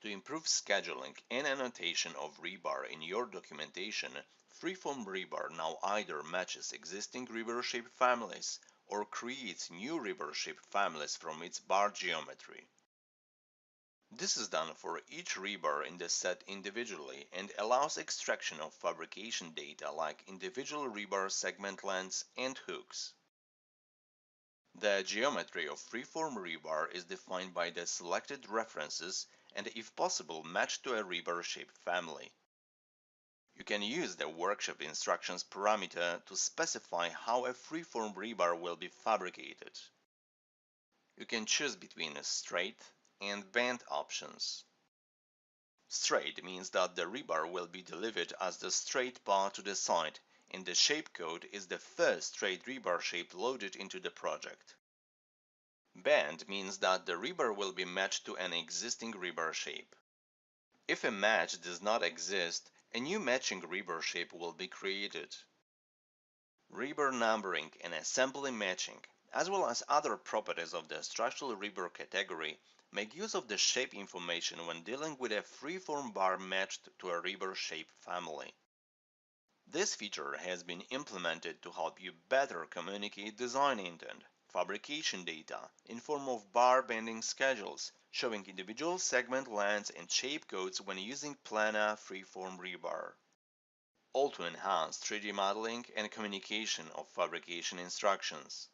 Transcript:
To improve scheduling and annotation of rebar in your documentation, freeform rebar now either matches existing rebar shape families or creates new rebar shape families from its bar geometry. This is done for each rebar in the set individually and allows extraction of fabrication data like individual rebar segment lengths and hooks. The geometry of freeform rebar is defined by the selected references and, if possible, matched to a rebar shape family. You can use the workshop instructions parameter to specify how a freeform rebar will be fabricated. You can choose between straight and bent options. Straight means that the rebar will be delivered as the straight bar to the side, and the shape code is the first straight rebar shape loaded into the project. Bent means that the rebar will be matched to an existing rebar shape. If a match does not exist, a new matching rebar shape will be created. Rebar numbering and assembly matching, as well as other properties of the structural rebar category, make use of the shape information when dealing with a freeform bar matched to a rebar shape family. This feature has been implemented to help you better communicate design intent, fabrication data, in form of bar bending schedules, showing individual segment lengths and shape codes when using planar freeform rebar. All to enhance 3D modeling and communication of fabrication instructions.